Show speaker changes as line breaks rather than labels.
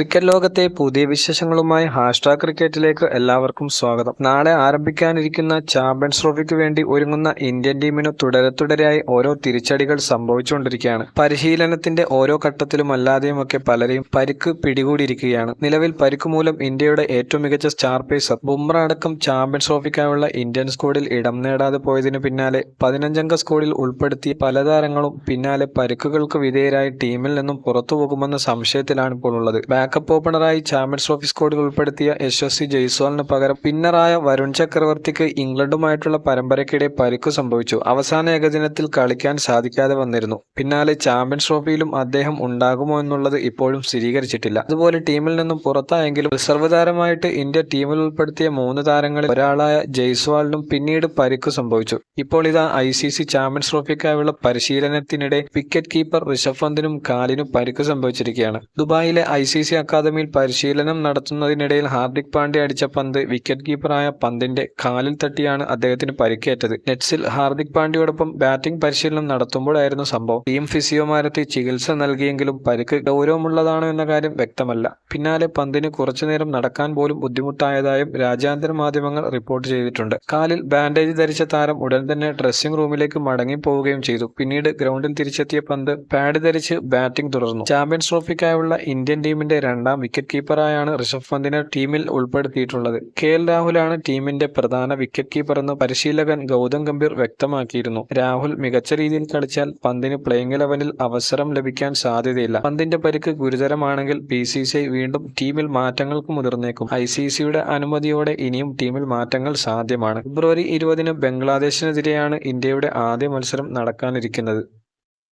Cricket ലോകത്തെ പുതിയ വിശേഷങ്ങളുമായി ഹാഷ്ടാഗ് ക്രിക്കറ്റിലേക്ക് എല്ലാവർക്കും സ്വാഗതം. നാളെ ആരംഭിക്കാനിരിക്കുന്ന ചാമ്പ്യൻസ് ട്രോഫിക്ക് വേണ്ടി ഒരുങ്ങുന്ന ഇന്ത്യൻ ടീമിന് തുടരെയായി ഓരോ തിരിച്ചടികൾ സംഭവിച്ചുകൊണ്ടിരിക്കുകയാണ്. പരിശീലനത്തിന്റെ ഓരോ ഘട്ടത്തിലും അല്ലാതെയുമൊക്കെ പലരെയും പരിക്ക് പിടികൂടിയിരിക്കുകയാണ്. നിലവിൽ പരിക്ക് മൂലം ഇന്ത്യയുടെ ഏറ്റവും മികച്ച സ്റ്റാർ പേസർ ബുംറ അടക്കം ചാമ്പ്യൻസ് ട്രോഫിക്കായുള്ള ഇന്ത്യൻ സ്ക്വാഡിൽ ഇടം നേടാതെ പോയതിനു പിന്നാലെ 15-അംഗ സ്ക്വാഡിൽ ഉൾപ്പെടുത്തിയ പല താരങ്ങളും പിന്നാലെ പരിക്കുകൾക്ക് വിധേയരായി ടീമിൽ നിന്നും പുറത്തുപോകുമെന്ന സംശയത്തിലാണ് ഇപ്പോൾ ഉള്ളത്. ബാക്കപ്പ് ഓപ്പണറായി ചാമ്പ്യൻസ് ട്രോഫി സ്ക്വാഡിൽ ഉൾപ്പെടുത്തിയ യശസ്വി ജയ്സ്വാളിന് പകരം പിന്നറായ വരുൺ ചക്രവർത്തിക്ക് ഇംഗ്ലണ്ടുമായിട്ടുള്ള പരമ്പരയ്ക്കിടെ പരിക്കു സംഭവിച്ചു. അവസാന ഏകദിനത്തിൽ കളിക്കാൻ സാധിക്കാതെ വന്നിരുന്നു. പിന്നാലെ ചാമ്പ്യൻസ് ട്രോഫിയിലും അദ്ദേഹം ഉണ്ടാകുമോ എന്നുള്ളത് ഇപ്പോഴും സ്ഥിരീകരിച്ചിട്ടില്ല. അതുപോലെ ടീമിൽ നിന്നും പുറത്തായെങ്കിലും റിസർവ് താരമായിട്ട് ഇന്ത്യ ടീമിൽ ഉൾപ്പെടുത്തിയ 3 താരങ്ങളിൽ ഒരാളായ ജയ്സ്വാളിനും പിന്നീട് പരിക്കു സംഭവിച്ചു. ഇപ്പോൾ ഇതാ ICC ചാമ്പ്യൻസ് ട്രോഫിക്കായുള്ള പരിശീലനത്തിനിടെ വിക്കറ്റ് കീപ്പർ ഋഷഭ് പന്തിനും കാലിനും പരിക്ക് സംഭവിച്ചിരിക്കുകയാണ്. ദുബായിലെ ICC അക്കാദമിയിൽ പരിശീലനം നടത്തുന്നതിനിടയിൽ ഹാർദിക് പാണ്ഡ്യ അടിച്ച പന്ത് വിക്കറ്റ് കീപ്പറായ പന്തിന്റെ കാലിൽ തട്ടിയാണ് അദ്ദേഹത്തിന് പരിക്കേറ്റത്. നെറ്റ്സിൽ ഹാർദിക് പാണ്ഡ്യയോടൊപ്പം ബാറ്റിംഗ് പരിശീലനം നടത്തുമ്പോഴായിരുന്നു സംഭവം. ടീം ഫിസിയോമാരെത്തി ചികിത്സ നൽകിയെങ്കിലും പരിക്ക് ഗൗരവമുള്ളതാണോ എന്ന കാര്യം വ്യക്തമല്ല. പിന്നാലെ പന്തിന് കുറച്ചുനേരം നടക്കാൻ പോലും ബുദ്ധിമുട്ടായതായും രാജ്യാന്തര മാധ്യമങ്ങൾ റിപ്പോർട്ട് ചെയ്തിട്ടുണ്ട്. കാലിൽ ബാൻഡേജ് ധരിച്ച താരം ഉടൻ തന്നെ ഡ്രസ്സിംഗ് റൂമിലേക്ക് മടങ്ങിപ്പോവുകയും ചെയ്തു. പിന്നീട് ഗ്രൗണ്ടിൽ തിരിച്ചെത്തിയ പന്ത് പാഡ് ധരിച്ച് ബാറ്റിംഗ് തുടർന്നു. ചാമ്പ്യൻസ് ട്രോഫിക്കായുള്ള ഇന്ത്യൻ ടീമിന്റെ 2ാം വിക്കറ്റ് കീപ്പറായാണ് ഋഷഭ് പന്തിനെ ടീമിൽ ഉൾപ്പെടുത്തിയിട്ടുള്ളത്. KL രാഹുലാണ് ടീമിന്റെ പ്രധാന വിക്കറ്റ് കീപ്പറെന്ന് പരിശീലകൻ ഗൗതം ഗംഭീർ വ്യക്തമാക്കിയിരുന്നു. രാഹുൽ മികച്ച രീതിയിൽ കളിച്ചാൽ പന്തിന് പ്ലേയിങ് 11-ൽ അവസരം ലഭിക്കാൻ സാധ്യതയില്ല. പന്തിന്റെ പരിക്ക് ഗുരുതരമാണെങ്കിൽ BCCI വീണ്ടും ടീമിൽ മാറ്റങ്ങൾക്ക് മുതിർന്നേക്കും. ICCയുടെ അനുമതിയോടെ ഇനിയും ടീമിൽ മാറ്റങ്ങൾ സാധ്യമാണ്. ഫെബ്രുവരി 20-ന് ബംഗ്ലാദേശിനെതിരെയാണ് ഇന്ത്യയുടെ ആദ്യ മത്സരം നടക്കാനിരിക്കുന്നത്.